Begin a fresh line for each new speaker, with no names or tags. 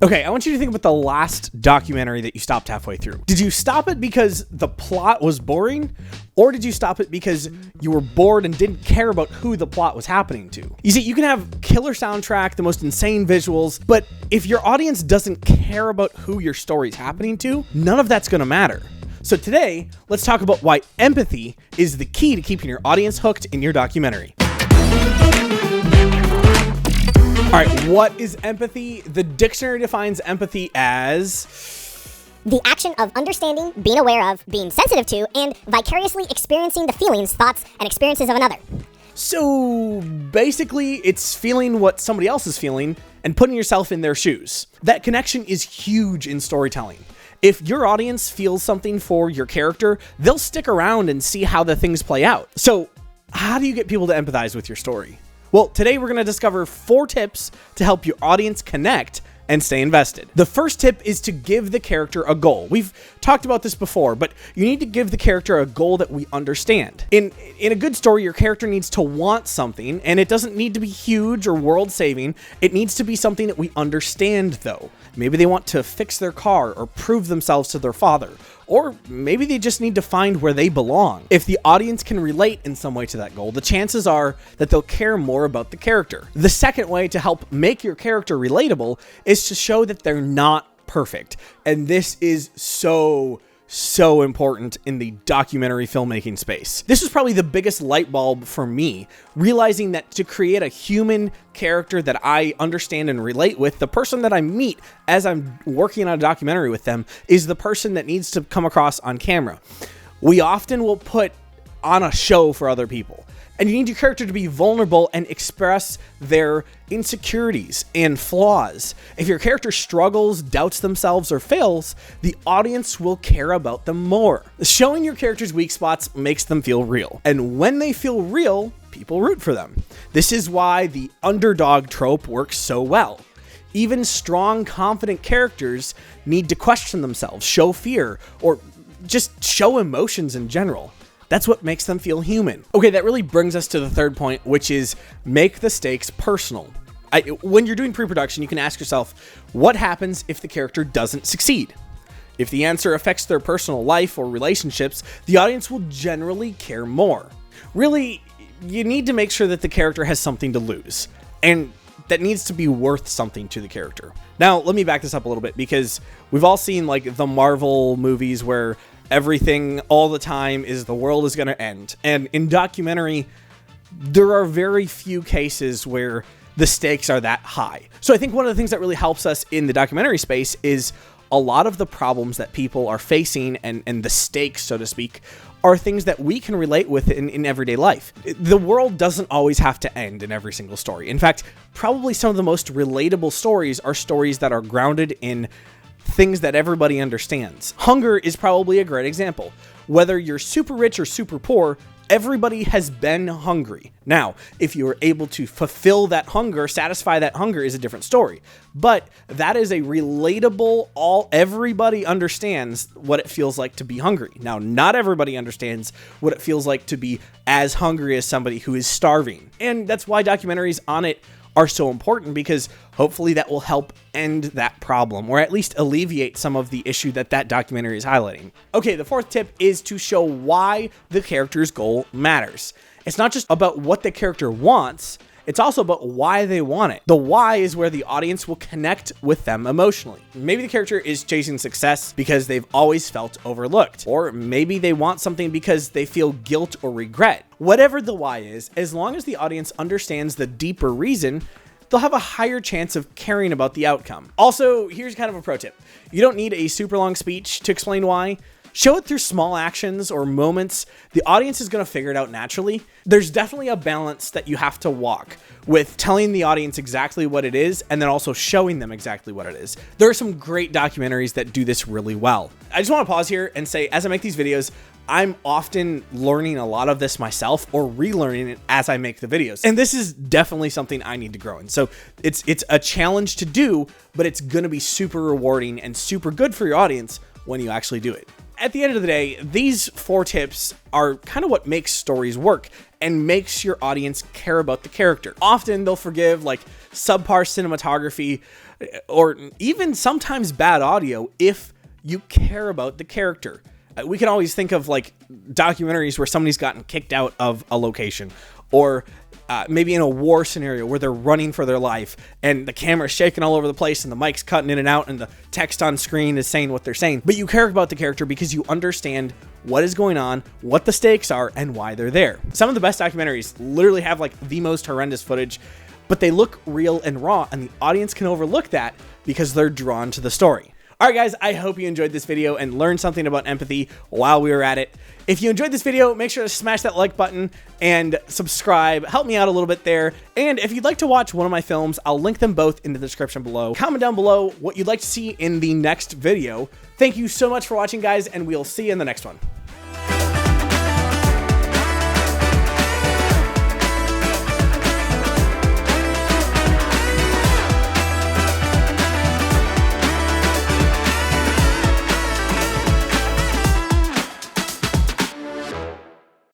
Okay, I want you to think about the last documentary that you stopped halfway through. Did you stop it because the plot was boring? Or did you stop it because you were bored and didn't care about who the plot was happening to? You see, you can have killer soundtrack, the most insane visuals, but if your audience doesn't care about who your story's happening to, none of that's gonna matter. So today, let's talk about why empathy is the key to keeping your audience hooked in your documentary. All right, what is empathy? The dictionary defines empathy as
the action of understanding, being aware of, being sensitive to, and vicariously experiencing the feelings, thoughts, and experiences of another.
So basically, it's feeling what somebody else is feeling and putting yourself in their shoes. That connection is huge in storytelling. If your audience feels something for your character, they'll stick around and see how the things play out. So how do you get people to empathize with your story? Well, today we're going to discover 4 tips to help your audience connect and stay invested. The first tip is to give the character a goal. We've talked about this before, but you need to give the character a goal that we understand. In a good story, your character needs to want something, and it doesn't need to be huge or world-saving. It needs to be something that we understand, though. Maybe they want to fix their car or prove themselves to their father. Or maybe they just need to find where they belong. If the audience can relate in some way to that goal, the chances are that they'll care more about the character. The second way to help make your character relatable is to show that they're not perfect. And this is so important in the documentary filmmaking space. This was probably the biggest light bulb for me, realizing that to create a human character that I understand and relate with, the person that I meet as I'm working on a documentary with them is the person that needs to come across on camera. We often will put on a show for other people. And you need your character to be vulnerable and express their insecurities and flaws. If your character struggles, doubts themselves, or fails, the audience will care about them more. Showing your character's weak spots makes them feel real. And when they feel real, people root for them. This is why the underdog trope works so well. Even strong, confident characters need to question themselves, show fear, or just show emotions in general. That's what makes them feel human. Okay, that really brings us to the third point, which is make the stakes personal. When you're doing pre-production, you can ask yourself, what happens if the character doesn't succeed? If the answer affects their personal life or relationships, the audience will generally care more. Really, you need to make sure that the character has something to lose, and that needs to be worth something to the character. Now, let me back this up a little bit, because we've all seen like the Marvel movies where everything all the time is the world is going to end. And in documentary, there are very few cases where the stakes are that high. So I think one of the things that really helps us in the documentary space is a lot of the problems that people are facing and the stakes, so to speak, are things that we can relate with in everyday life. The world doesn't always have to end in every single story. In fact, probably some of the most relatable stories are stories that are grounded in things that everybody understands. Hunger is probably a great example. Whether you're super rich or super poor, everybody has been hungry. Now, if you are able to fulfill that hunger, satisfy that hunger is a different story. But that is a relatable, everybody understands what it feels like to be hungry. Now, not everybody understands what it feels like to be as hungry as somebody who is starving. And that's why documentaries on it are so important, because hopefully that will help end that problem, or at least alleviate some of the issue that documentary is highlighting. Okay, the fourth tip is to show why the character's goal matters. It's not just about what the character wants, it's also about why they want it. The why is where the audience will connect with them emotionally. Maybe the character is chasing success because they've always felt overlooked, or maybe they want something because they feel guilt or regret. Whatever the why is, as long as the audience understands the deeper reason, they'll have a higher chance of caring about the outcome. Also, here's kind of a pro tip. You don't need a super long speech to explain why. Show it through small actions or moments. The audience is going to figure it out naturally. There's definitely a balance that you have to walk with telling the audience exactly what it is and then also showing them exactly what it is. There are some great documentaries that do this really well. I just want to pause here and say, as I make these videos, I'm often learning a lot of this myself or relearning it as I make the videos. And this is definitely something I need to grow in. So it's a challenge to do, but it's going to be super rewarding and super good for your audience when you actually do it. At the end of the day, these 4 tips are kind of what makes stories work and makes your audience care about the character. Often they'll forgive like subpar cinematography, or even sometimes bad audio if you care about the character. We can always think of like documentaries where somebody's gotten kicked out of a location, or maybe in a war scenario where they're running for their life and the camera's shaking all over the place and the mic's cutting in and out and the text on screen is saying what they're saying. But you care about the character because you understand what is going on, what the stakes are, and why they're there. Some of the best documentaries literally have like the most horrendous footage, but they look real and raw, and the audience can overlook that because they're drawn to the story. All right, guys, I hope you enjoyed this video and learned something about empathy while we were at it. If you enjoyed this video, make sure to smash that like button and subscribe. Help me out a little bit there. And if you'd like to watch one of my films, I'll link them both in the description below. Comment down below what you'd like to see in the next video. Thank you so much for watching, guys, and we'll see you in the next one.